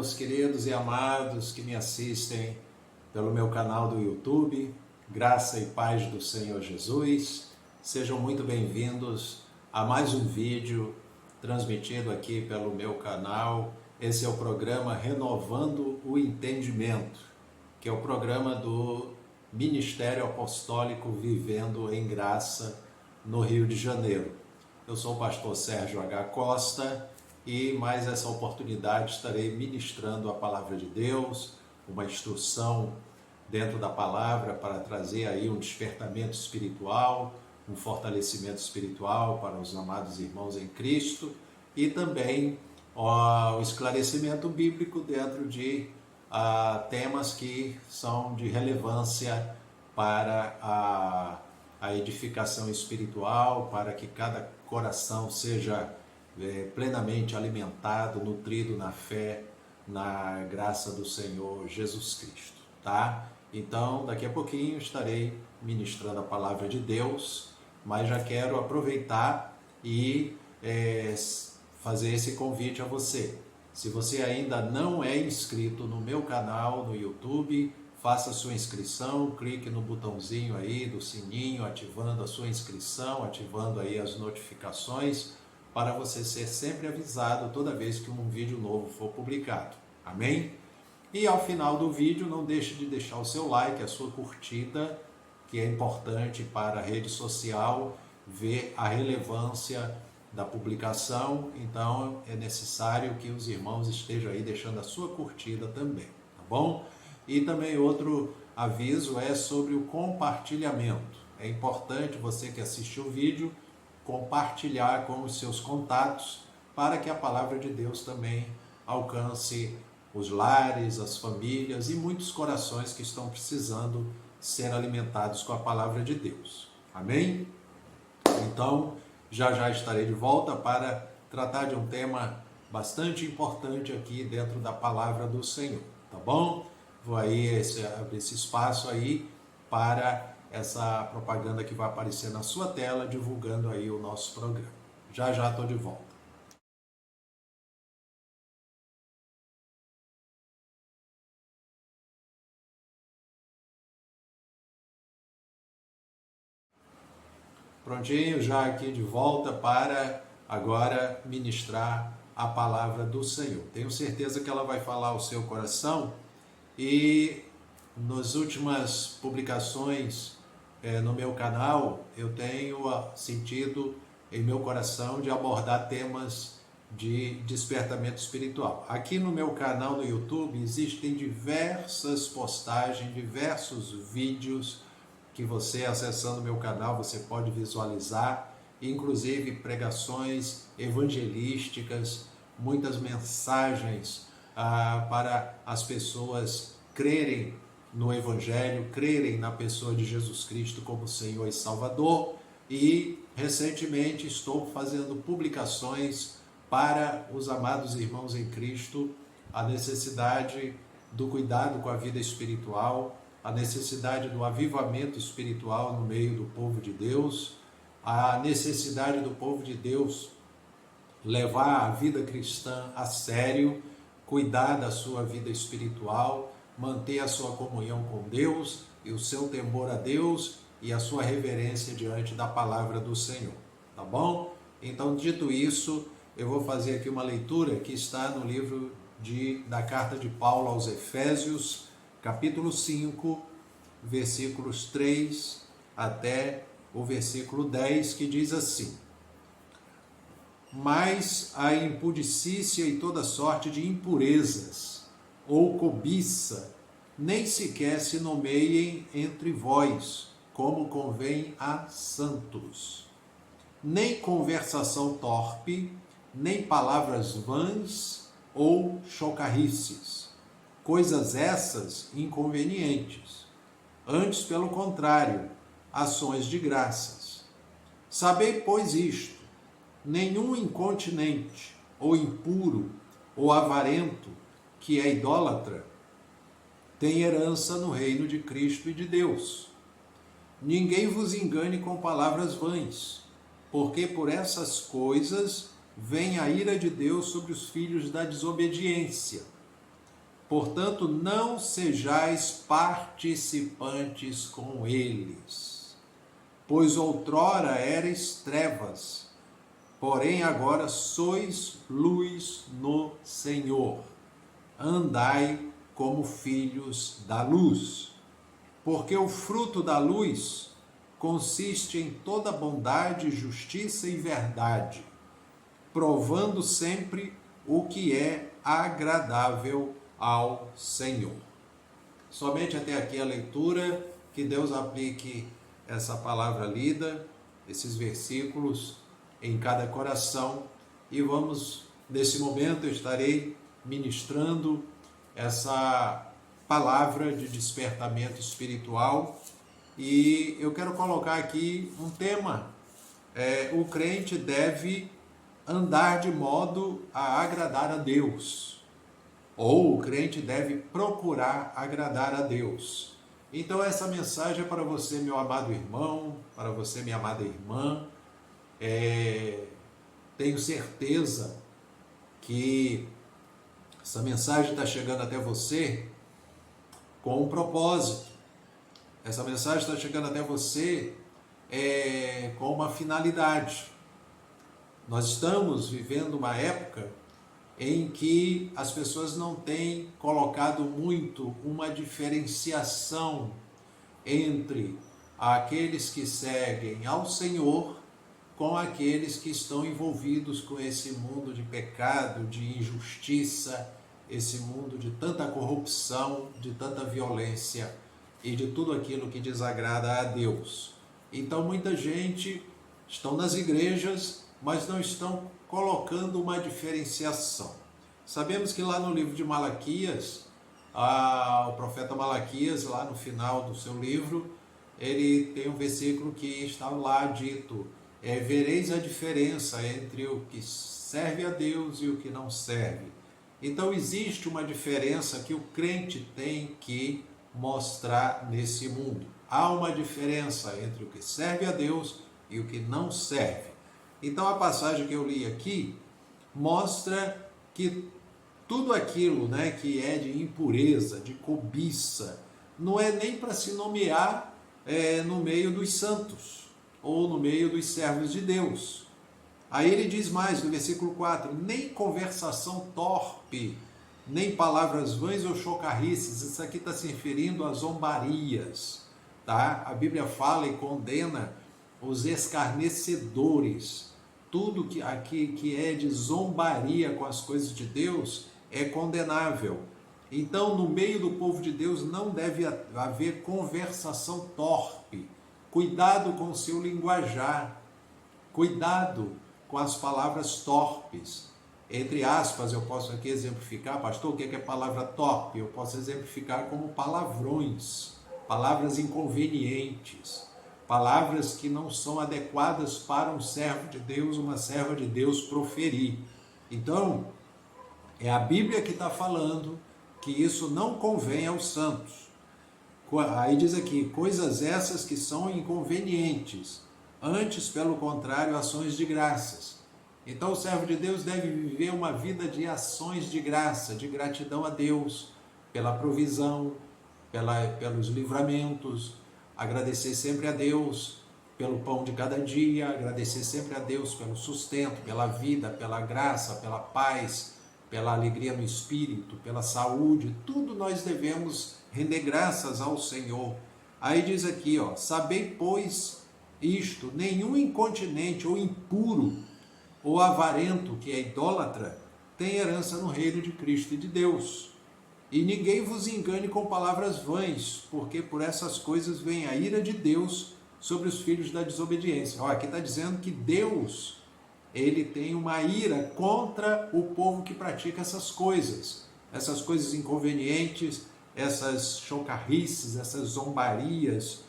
meus queridos e amados que me assistem pelo meu canal do YouTube, graça e paz do Senhor Jesus. Sejam muito bem-vindos a mais um vídeo transmitido aqui pelo meu canal. Esse é o programa Renovando o Entendimento, que é o programa do Ministério Apostólico Vivendo em Graça no Rio de Janeiro. Eu sou o pastor Sérgio H. Costa e mais essa oportunidade estarei ministrando a palavra de Deus, uma instrução dentro da palavra para trazer aí um despertamento espiritual, um fortalecimento espiritual para os amados irmãos em Cristo e também o esclarecimento bíblico dentro de temas que são de relevância para a edificação espiritual, para que cada coração seja plenamente alimentado, nutrido na fé, na graça do Senhor Jesus Cristo, tá? Então, daqui a pouquinho estarei ministrando a palavra de Deus, mas já quero aproveitar e fazer esse convite a você. Se você ainda não é inscrito no meu canal no YouTube, faça a sua inscrição, clique no botãozinho aí do sininho, ativando a sua inscrição, ativando aí as notificações, para você ser sempre avisado toda vez que um vídeo novo for publicado. Amém? E ao final do vídeo, não deixe de deixar o seu like, a sua curtida, que é importante para a rede social ver a relevância da publicação. Então, é necessário que os irmãos estejam aí deixando a sua curtida também, tá bom? E também outro aviso é sobre o compartilhamento. É importante você que assistiu o vídeo compartilhar com os seus contatos para que a palavra de Deus também alcance os lares, as famílias e muitos corações que estão precisando ser alimentados com a palavra de Deus. Amém? Então, já estarei de volta para tratar de um tema bastante importante aqui dentro da palavra do Senhor, tá bom? Vou aí abrir esse espaço aí para essa propaganda que vai aparecer na sua tela, divulgando aí o nosso programa. Já estou de volta. Prontinho, já aqui de volta para agora ministrar a palavra do Senhor. Tenho certeza que ela vai falar ao seu coração e nas últimas publicações no meu canal, eu tenho sentido em meu coração de abordar temas de despertamento espiritual. Aqui no meu canal no YouTube existem diversas postagens, diversos vídeos que você, acessando meu canal, você pode visualizar, inclusive pregações evangelísticas, muitas mensagens para as pessoas crerem no Evangelho, crerem na pessoa de Jesus Cristo como Senhor e Salvador. E recentemente estou fazendo publicações para os amados irmãos em Cristo, a necessidade do cuidado com a vida espiritual, a necessidade do avivamento espiritual no meio do povo de Deus, a necessidade do povo de Deus levar a vida cristã a sério, cuidar da sua vida espiritual, manter a sua comunhão com Deus e o seu temor a Deus e a sua reverência diante da palavra do Senhor, tá bom? Então, dito isso, eu vou fazer aqui uma leitura que está no livro da carta de Paulo aos Efésios, capítulo 5, versículos 3 até o versículo 10, que diz assim: mas a impudicícia e toda sorte de impurezas ou cobiça, nem sequer se nomeiem entre vós, como convém a santos. Nem conversação torpe, nem palavras vãs ou chocarrices, coisas essas inconvenientes. Antes, pelo contrário, ações de graças. Sabei, pois, isto: nenhum incontinente, ou impuro, ou avarento, que é idólatra, tem herança no reino de Cristo e de Deus. Ninguém vos engane com palavras vãs, porque por essas coisas vem a ira de Deus sobre os filhos da desobediência, Portanto, não sejais participantes com eles, pois outrora erais trevas, porém agora sois luz no Senhor. Andai como filhos da luz, porque o fruto da luz consiste em toda bondade, justiça e verdade, provando sempre o que é agradável ao Senhor. Somente até aqui a leitura, que Deus aplique essa palavra lida, esses versículos em cada coração, e vamos, nesse momento, eu estarei ministrando essa palavra de despertamento espiritual, e eu quero colocar aqui um tema: o crente deve andar de modo a agradar a Deus, ou o crente deve procurar agradar a Deus. Então essa mensagem é para você, meu amado irmão, para você, minha amada irmã. Tenho certeza que essa mensagem está chegando até você com um propósito. Essa mensagem está chegando até você com uma finalidade. Nós estamos vivendo uma época em que as pessoas não têm colocado muito uma diferenciação entre aqueles que seguem ao Senhor com aqueles que estão envolvidos com esse mundo de pecado, de injustiça, esse mundo de tanta corrupção, de tanta violência e de tudo aquilo que desagrada a Deus. Então muita gente estão nas igrejas, mas não estão colocando uma diferenciação. Sabemos que lá no livro de Malaquias, o profeta Malaquias, lá no final do seu livro, ele tem um versículo que está lá dito: vereis a diferença entre o que serve a Deus e o que não serve. Então existe uma diferença que o crente tem que mostrar nesse mundo. Há uma diferença entre o que serve a Deus e o que não serve. Então a passagem que eu li aqui mostra que tudo aquilo, que é de impureza, de cobiça, não é nem para se nomear no meio dos santos ou no meio dos servos de Deus. Aí ele diz mais no versículo 4: nem conversação torpe, nem palavras vãs ou chocarrices. Isso aqui está se referindo a zombarias, tá? A Bíblia fala e condena os escarnecedores. Tudo que é de zombaria com as coisas de Deus é condenável. Então, no meio do povo de Deus não deve haver conversação torpe. Cuidado com o seu linguajar. Cuidado com as palavras torpes. Entre aspas, eu posso aqui exemplificar, pastor, o que é palavra torpe? Eu posso exemplificar como palavrões, palavras inconvenientes, palavras que não são adequadas para um servo de Deus, uma serva de Deus proferir. Então, é a Bíblia que está falando que isso não convém aos santos. Aí diz aqui: coisas essas que são inconvenientes, antes, pelo contrário, ações de graças. Então o servo de Deus deve viver uma vida de ações de graça, de gratidão a Deus, pela provisão, pelos livramentos, agradecer sempre a Deus pelo pão de cada dia, agradecer sempre a Deus pelo sustento, pela vida, pela graça, pela paz, pela alegria no espírito, pela saúde. Tudo nós devemos render graças ao Senhor. Aí diz aqui, sabei, pois, isto: nenhum incontinente ou impuro ou avarento, que é idólatra, tem herança no reino de Cristo e de Deus. E ninguém vos engane com palavras vãs, porque por essas coisas vem a ira de Deus sobre os filhos da desobediência. Aqui está dizendo que Deus, ele tem uma ira contra o povo que pratica essas coisas inconvenientes, essas chocarrices, essas zombarias,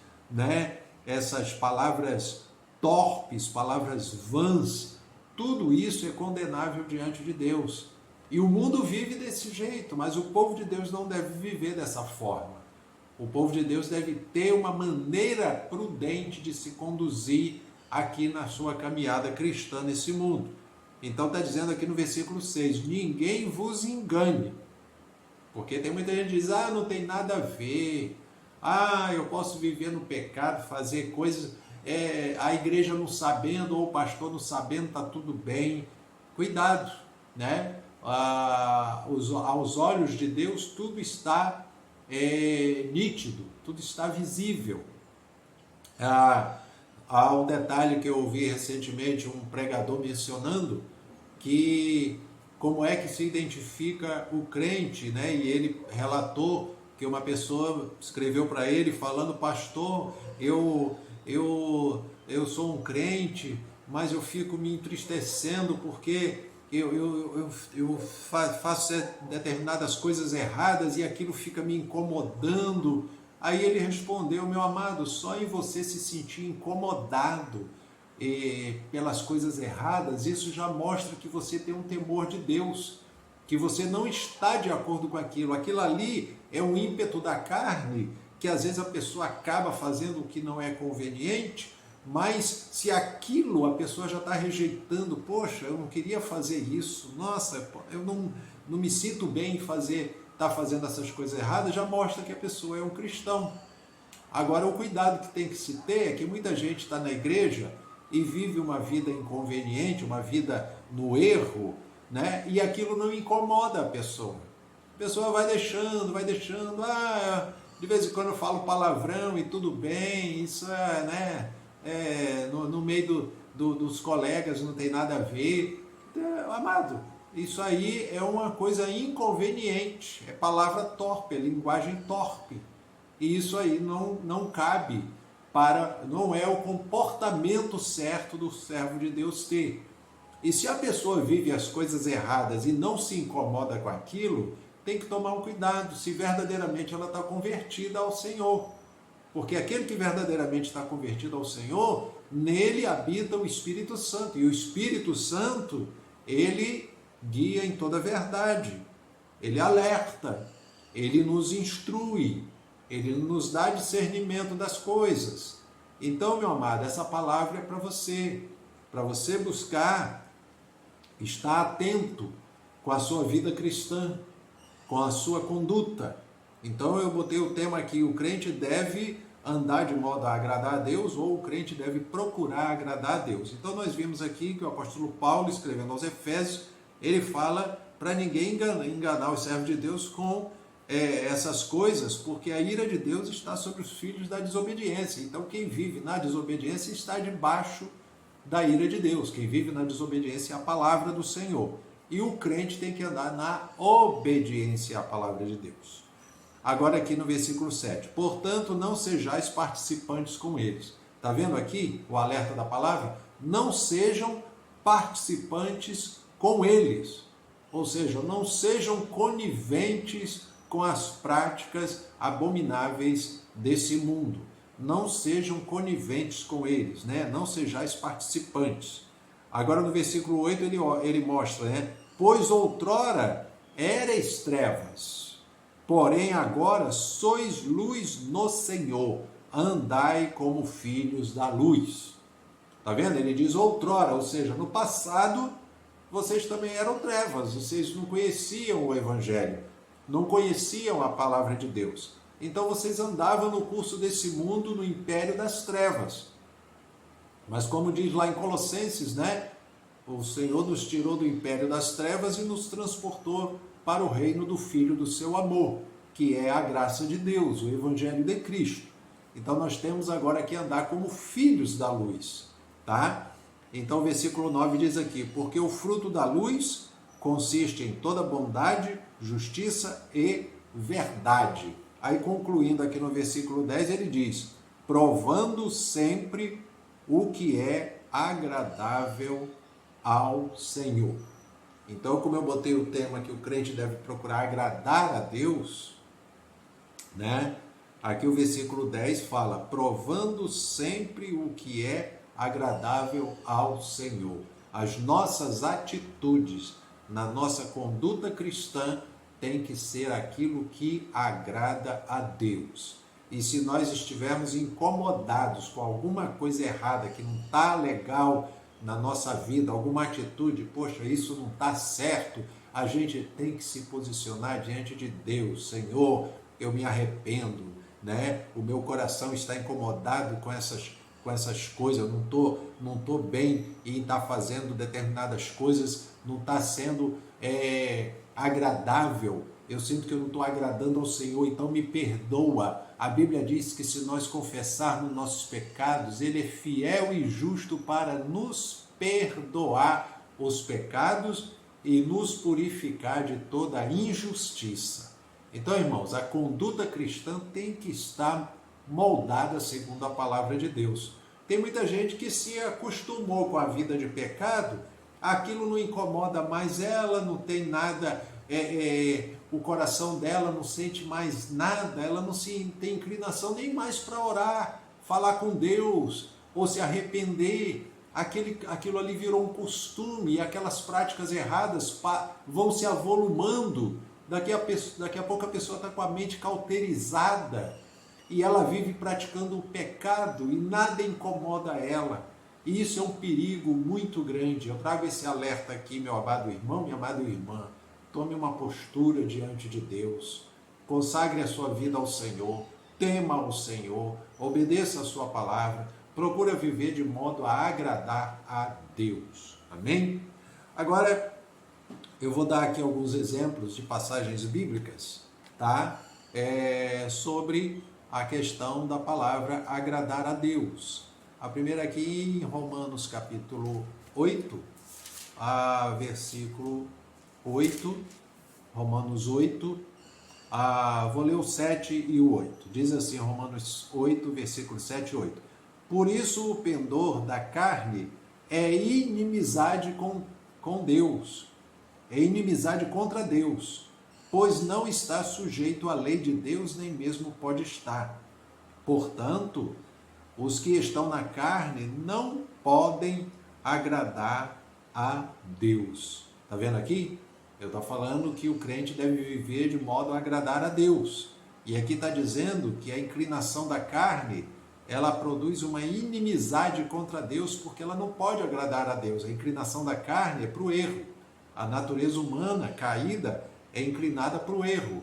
essas palavras torpes, palavras vãs. Tudo isso é condenável diante de Deus. E o mundo vive desse jeito, mas o povo de Deus não deve viver dessa forma. O povo de Deus deve ter uma maneira prudente de se conduzir aqui na sua caminhada cristã nesse mundo. Então está dizendo aqui no versículo 6, ninguém vos engane, Porque tem muita gente que diz, não tem nada a ver, eu posso viver no pecado, fazer coisas, a igreja não sabendo, ou o pastor não sabendo, está tudo bem. Cuidado, né? Aos olhos de Deus tudo está nítido, tudo está visível. Há um detalhe que eu ouvi recentemente, um pregador mencionando, que como é que se identifica o crente, né? E ele relatou que uma pessoa escreveu para ele falando, pastor, eu sou um crente, mas eu fico me entristecendo porque eu faço determinadas coisas erradas e aquilo fica me incomodando. Aí ele respondeu, meu amado, só em você se sentir incomodado pelas coisas erradas, isso já mostra que você tem um temor de Deus, que você não está de acordo com aquilo. Aquilo ali é um ímpeto da carne, que às vezes a pessoa acaba fazendo o que não é conveniente, mas se aquilo a pessoa já está rejeitando, poxa, eu não queria fazer isso, nossa, eu não me sinto bem em estar fazendo essas coisas erradas, já mostra que a pessoa é um cristão. Agora, o cuidado que tem que se ter é que muita gente está na igreja e vive uma vida inconveniente, uma vida no erro, né? E aquilo não incomoda a pessoa. A pessoa vai deixando, de vez em quando eu falo palavrão e tudo bem, isso né? No meio dos colegas não tem nada a ver. Amado, isso aí é uma coisa inconveniente, é palavra torpe, é linguagem torpe. E isso aí não cabe não é o comportamento certo do servo de Deus ter. E se a pessoa vive as coisas erradas e não se incomoda com aquilo, tem que tomar um cuidado se verdadeiramente ela está convertida ao Senhor. Porque aquele que verdadeiramente está convertido ao Senhor, nele habita o Espírito Santo. E o Espírito Santo, ele guia em toda a verdade. Ele alerta, ele nos instrui, ele nos dá discernimento das coisas. Então, meu amado, essa palavra é para você buscar estar atento com a sua vida cristã, com a sua conduta. Então, eu botei o tema aqui, o crente deve andar de modo a agradar a Deus, ou o crente deve procurar agradar a Deus. Então, nós vimos aqui que o apóstolo Paulo, escrevendo aos Efésios, ele fala para ninguém enganar os servos de Deus com essas coisas, porque a ira de Deus está sobre os filhos da desobediência. Então, quem vive na desobediência está debaixo da ira de Deus. Quem vive na desobediência é a palavra do Senhor. E o crente tem que andar na obediência à palavra de Deus. Agora aqui no versículo 7. Portanto, não sejais participantes com eles. Está vendo aqui o alerta da palavra? Não sejam participantes com eles. Ou seja, não sejam coniventes com as práticas abomináveis desse mundo. Não sejam coniventes com eles, né? Não sejais participantes. Agora no versículo 8 ele mostra, né? Pois outrora erais trevas, porém agora sois luz no Senhor, andai como filhos da luz. Tá vendo? Ele diz outrora, ou seja, no passado vocês também eram trevas, vocês não conheciam o Evangelho, não conheciam a palavra de Deus. Então vocês andavam no curso desse mundo, no império das trevas. Mas como diz lá em Colossenses, né? O Senhor nos tirou do império das trevas e nos transportou para o reino do Filho do seu amor, que é a graça de Deus, o Evangelho de Cristo. Então nós temos agora que andar como filhos da luz, tá? Então o versículo 9 diz aqui, porque o fruto da luz consiste em toda bondade, justiça e verdade. Aí concluindo aqui no versículo 10 ele diz, provando sempre o que é agradável ao Senhor. Então, como eu botei o tema que o crente deve procurar agradar a Deus, né? Aqui o versículo 10 fala, provando sempre o que é agradável ao Senhor. As nossas atitudes, na nossa conduta cristã, tem que ser aquilo que agrada a Deus. E se nós estivermos incomodados com alguma coisa errada, que não está legal na nossa vida, alguma atitude, poxa, isso não está certo, a gente tem que se posicionar diante de Deus. Senhor, eu me arrependo, né? O meu coração está incomodado com essas coisas, eu não tô bem em estar fazendo determinadas coisas, não está sendo agradável, eu sinto que eu não estou agradando ao Senhor, então me perdoa. A Bíblia diz que se nós confessarmos nossos pecados, Ele é fiel e justo para nos perdoar os pecados e nos purificar de toda injustiça. Então, irmãos, a conduta cristã tem que estar moldada segundo a palavra de Deus. Tem muita gente que se acostumou com a vida de pecado, aquilo não incomoda mais ela, não tem nada, o coração dela não sente mais nada, ela não tem inclinação nem mais para orar, falar com Deus ou se arrepender. Aquilo ali virou um costume e aquelas práticas erradas vão se avolumando. Daqui a pouco a pessoa está com a mente cauterizada e ela vive praticando o pecado e nada incomoda ela. E isso é um perigo muito grande. Eu trago esse alerta aqui, meu amado irmão, minha amada irmã. Tome uma postura diante de Deus. Consagre a sua vida ao Senhor. Tema ao Senhor. Obedeça a sua palavra. Procura viver de modo a agradar a Deus. Amém? Agora, eu vou dar aqui alguns exemplos de passagens bíblicas, tá? Sobre a questão da palavra agradar a Deus. A primeira aqui em Romanos capítulo 8, versículo 8, Romanos 8, vou ler o 7 e o 8. Diz assim, Romanos 8, versículo 7 e 8. Por isso o pendor da carne é inimizade com Deus, é inimizade contra Deus, pois não está sujeito à lei de Deus, nem mesmo pode estar. Portanto, os que estão na carne não podem agradar a Deus. Está vendo aqui? Eu estou falando que o crente deve viver de modo a agradar a Deus. E aqui está dizendo que a inclinação da carne, ela produz uma inimizade contra Deus, porque ela não pode agradar a Deus. A inclinação da carne é para o erro. A natureza humana caída é inclinada para o erro.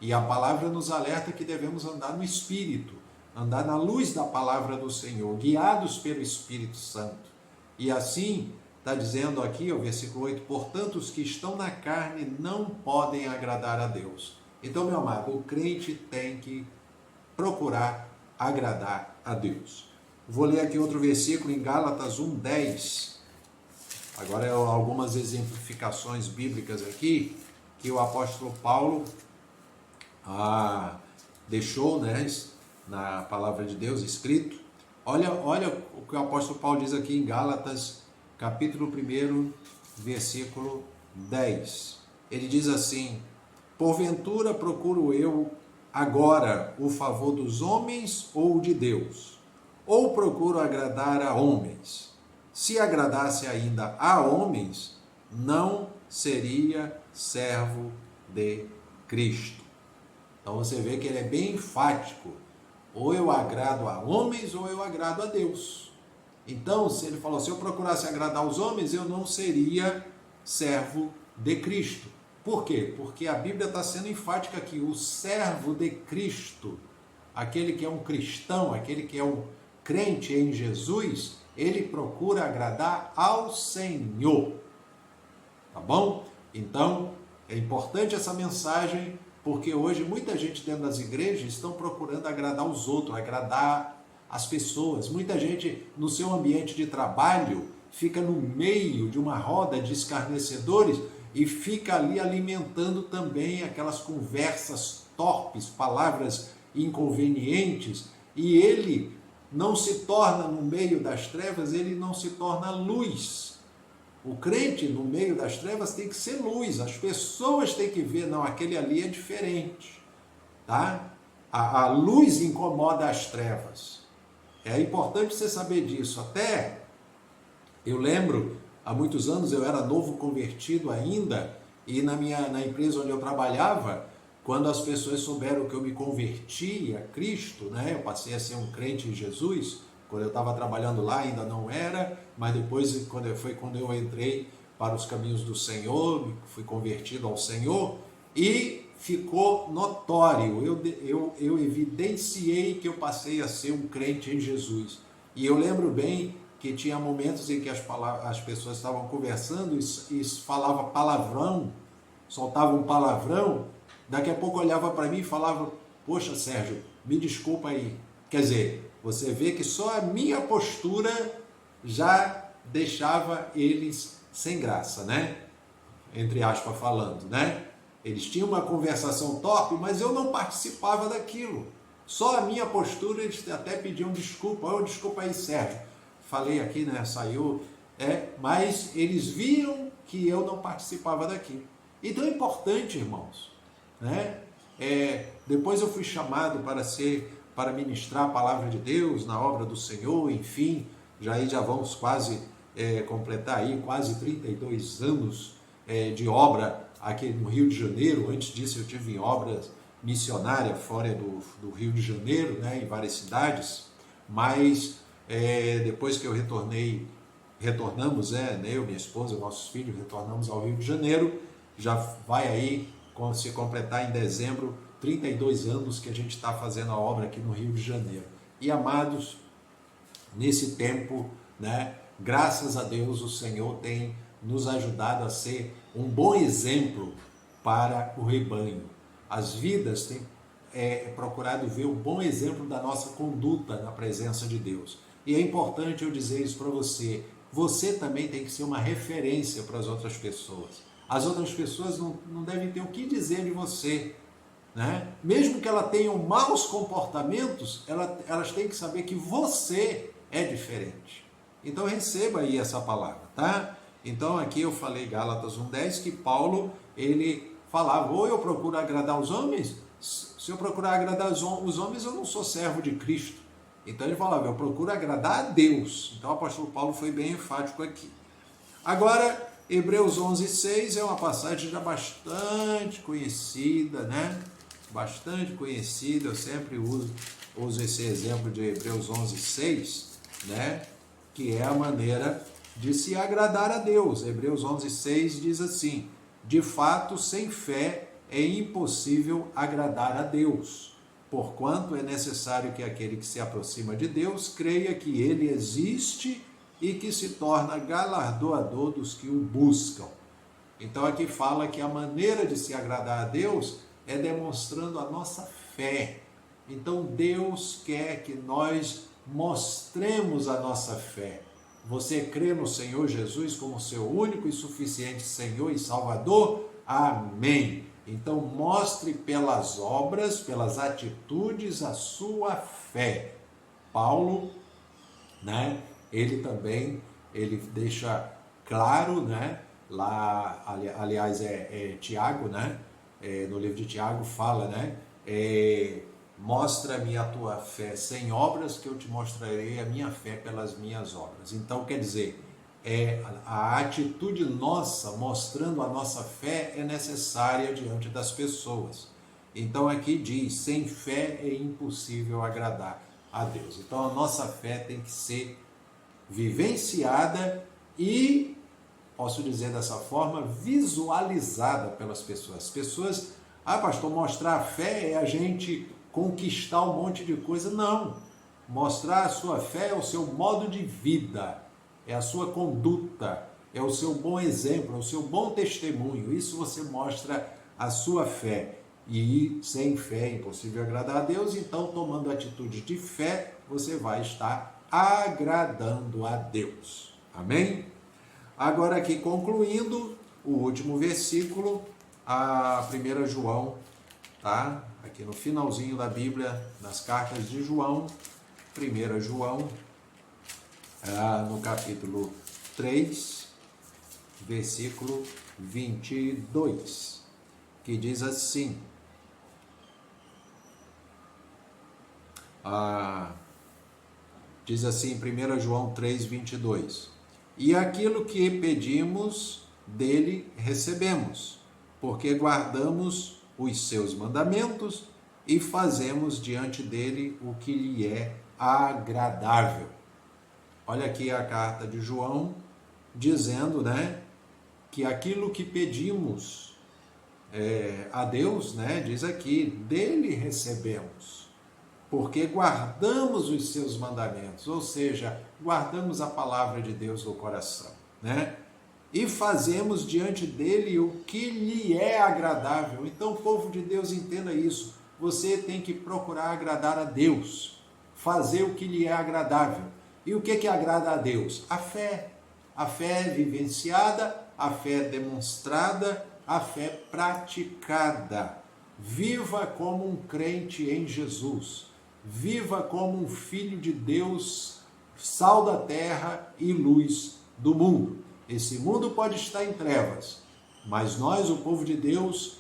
E a palavra nos alerta que devemos andar no Espírito, andar na luz da palavra do Senhor, guiados pelo Espírito Santo. E assim, está dizendo aqui, o versículo 8, portanto, os que estão na carne não podem agradar a Deus. Então, meu amado, o crente tem que procurar agradar a Deus. Vou ler aqui outro versículo em Gálatas 1:10. Agora algumas exemplificações bíblicas aqui que o apóstolo Paulo deixou, né, na palavra de Deus escrito. Olha o que o apóstolo Paulo diz aqui em Gálatas, capítulo 1, versículo 10. Ele diz assim: porventura procuro eu agora o favor dos homens ou de Deus? Ou procuro agradar a homens? Se agradasse ainda a homens, não seria servo de Cristo. Então você vê que ele é bem enfático. Ou eu agrado a homens ou eu agrado a Deus. Então, se ele falou, se eu procurasse agradar os homens, eu não seria servo de Cristo. Por quê? Porque a Bíblia está sendo enfática aqui. O servo de Cristo, aquele que é um cristão, aquele que é um crente em Jesus, ele procura agradar ao Senhor. Tá bom? Então, é importante essa mensagem, porque hoje muita gente dentro das igrejas estão procurando agradar os outros, agradar as pessoas. Muita gente no seu ambiente de trabalho fica no meio de uma roda de escarnecedores e fica ali alimentando também aquelas conversas torpes, palavras inconvenientes, e ele não se torna no meio das trevas, ele não se torna luz. O crente no meio das trevas tem que ser luz, as pessoas têm que ver, não, aquele ali é diferente, tá? A luz incomoda as trevas. É importante você saber disso. Até eu lembro, há muitos anos eu era novo convertido ainda, e na empresa onde eu trabalhava, quando as pessoas souberam que eu me converti a Cristo, né, eu passei a ser um crente em Jesus. Quando eu estava trabalhando lá ainda não era, mas depois quando eu entrei para os caminhos do Senhor, fui convertido ao Senhor e ficou notório, eu evidenciei que eu passei a ser um crente em Jesus. E eu lembro bem que tinha momentos em que as pessoas estavam conversando e falava palavrão, soltava um palavrão, daqui a pouco olhava para mim e falava: poxa, Sérgio, me desculpa aí. Quer dizer, você vê que só a minha postura já deixava eles sem graça, né? Entre aspas falando, né? Eles tinham uma conversação torpe, mas eu não participava daquilo. Só a minha postura, eles até pediam desculpa. Oh, desculpa aí, Sérgio. Falei aqui, né? Saiu. Mas eles viam que eu não participava daquilo. Então é importante, irmãos, né? Depois eu fui chamado para ministrar a palavra de Deus na obra do Senhor, enfim, já vamos quase completar aí quase 32 anos de obra aqui no Rio de Janeiro. Antes disso eu tive em obras missionárias fora do Rio de Janeiro, né, em várias cidades, mas depois que eu retornamos, eu, minha esposa, nossos filhos, retornamos ao Rio de Janeiro, já vai aí se completar em dezembro 32 anos que a gente está fazendo a obra aqui no Rio de Janeiro. E amados, nesse tempo, né, graças a Deus, o Senhor tem nos ajudado a ser um bom exemplo para o rebanho. As vidas têm procurado ver o bom exemplo da nossa conduta na presença de Deus. E é importante eu dizer isso para você. Você também tem que ser uma referência para as outras pessoas. As outras pessoas não devem ter o que dizer de você, né? Mesmo que elas tenham maus comportamentos, elas têm que saber que você é diferente. Então receba aí essa palavra, tá? Então aqui eu falei Gálatas 1:10 que Paulo, ele falava: ou eu procuro agradar os homens, se eu procurar agradar os homens, eu não sou servo de Cristo. Então ele falava: eu procuro agradar a Deus. Então o apóstolo Paulo foi bem enfático aqui. Agora, Hebreus 11:6 é uma passagem já bastante conhecida, né? Bastante conhecida, eu sempre uso esse exemplo de Hebreus 11:6, né? Que é a maneira de se agradar a Deus. Hebreus 11:6 diz assim: de fato, sem fé é impossível agradar a Deus, porquanto é necessário que aquele que se aproxima de Deus creia que ele existe e que se torna galardoador dos que o buscam. Então aqui fala que a maneira de se agradar a Deus é demonstrando a nossa fé. Então Deus quer que nós mostremos a nossa fé. Você crê no Senhor Jesus como seu único e suficiente Senhor e Salvador? Amém. Então mostre pelas obras, pelas atitudes a sua fé. Paulo, né? Ele também, ele deixa claro, né? Lá, aliás, Tiago, né? No livro de Tiago fala, né? Mostra-me a tua fé sem obras, que eu te mostrarei a minha fé pelas minhas obras. Então, quer dizer, a atitude nossa, mostrando a nossa fé, é necessária diante das pessoas. Então, aqui diz: sem fé é impossível agradar a Deus. Então, a nossa fé tem que ser vivenciada e, posso dizer dessa forma, visualizada pelas pessoas. As pessoas, pastor, mostrar a fé é a gente conquistar um monte de coisa. Não. Mostrar a sua fé é o seu modo de vida, é a sua conduta, é o seu bom exemplo, é o seu bom testemunho. Isso você mostra a sua fé. E sem fé é impossível agradar a Deus. Então, tomando atitude de fé, você vai estar agradando a Deus. Amém? Agora aqui concluindo o último versículo, a 1 João, tá? Aqui no finalzinho da Bíblia, nas cartas de João, 1 João, no capítulo 3, versículo 22, que diz assim: diz assim, 1 João 3, 22, e aquilo que pedimos dele recebemos, porque guardamos os seus mandamentos e fazemos diante dele o que lhe é agradável. Olha aqui a carta de João dizendo, né, que aquilo que pedimos a Deus, né, diz aqui, dele recebemos, porque guardamos os seus mandamentos, ou seja, guardamos a palavra de Deus no coração, né? E fazemos diante dele o que lhe é agradável. Então, povo de Deus, entenda isso. Você tem que procurar agradar a Deus, fazer o que lhe é agradável. E o que agrada a Deus? A fé. A fé vivenciada, a fé demonstrada, a fé praticada. Viva como um crente em Jesus. Viva como um filho de Deus, sal da terra e luz do mundo. Esse mundo pode estar em trevas, mas nós, o povo de Deus,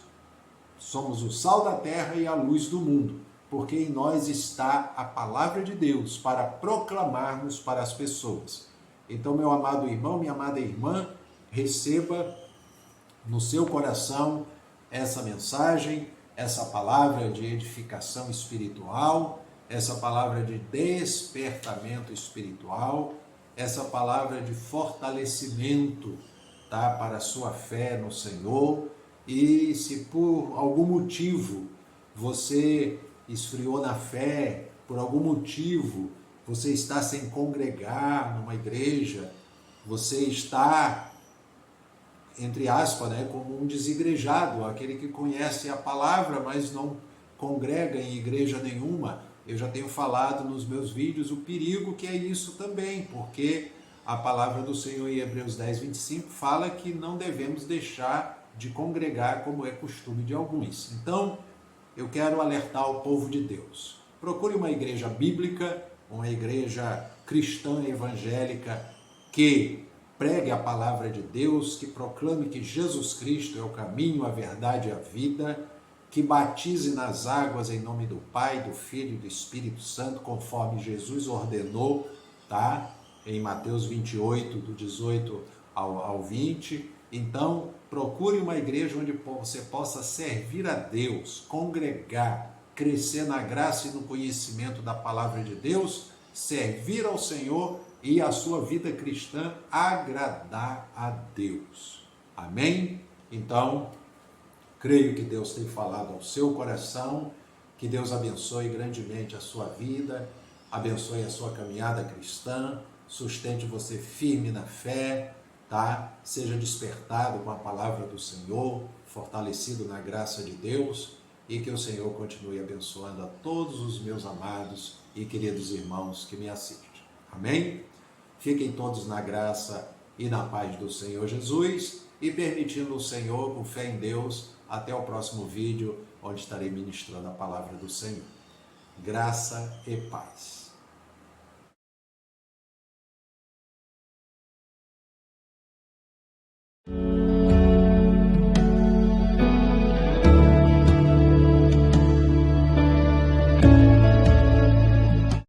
somos o sal da terra e a luz do mundo, porque em nós está a palavra de Deus para proclamarmos para as pessoas. Então, meu amado irmão, minha amada irmã, receba no seu coração essa mensagem, essa palavra de edificação espiritual, essa palavra de despertamento espiritual, essa palavra de fortalecimento, tá, para a sua fé no Senhor. E se por algum motivo você esfriou na fé, por algum motivo você está sem congregar numa igreja, você está, entre aspas, né, como um desigrejado, aquele que conhece a palavra, mas não congrega em igreja nenhuma. Eu já tenho falado nos meus vídeos o perigo que é isso também, porque a palavra do Senhor em Hebreus 10, 25 fala que não devemos deixar de congregar como é costume de alguns. Então, eu quero alertar o povo de Deus. Procure uma igreja bíblica, uma igreja cristã evangélica que pregue a palavra de Deus, que proclame que Jesus Cristo é o caminho, a verdade e a vida, que batize nas águas em nome do Pai, do Filho e do Espírito Santo, conforme Jesus ordenou, tá? Em Mateus 28, do 18 ao 20. Então, procure uma igreja onde você possa servir a Deus, congregar, crescer na graça e no conhecimento da palavra de Deus, servir ao Senhor e a sua vida cristã agradar a Deus. Amém? Então, creio que Deus tem falado ao seu coração, que Deus abençoe grandemente a sua vida, abençoe a sua caminhada cristã, sustente você firme na fé, tá? Seja despertado com a palavra do Senhor, fortalecido na graça de Deus, e que o Senhor continue abençoando a todos os meus amados e queridos irmãos que me assistem. Amém? Fiquem todos na graça e na paz do Senhor Jesus, e permitindo o Senhor, com fé em Deus, até o próximo vídeo, onde estarei ministrando a palavra do Senhor. Graça e paz.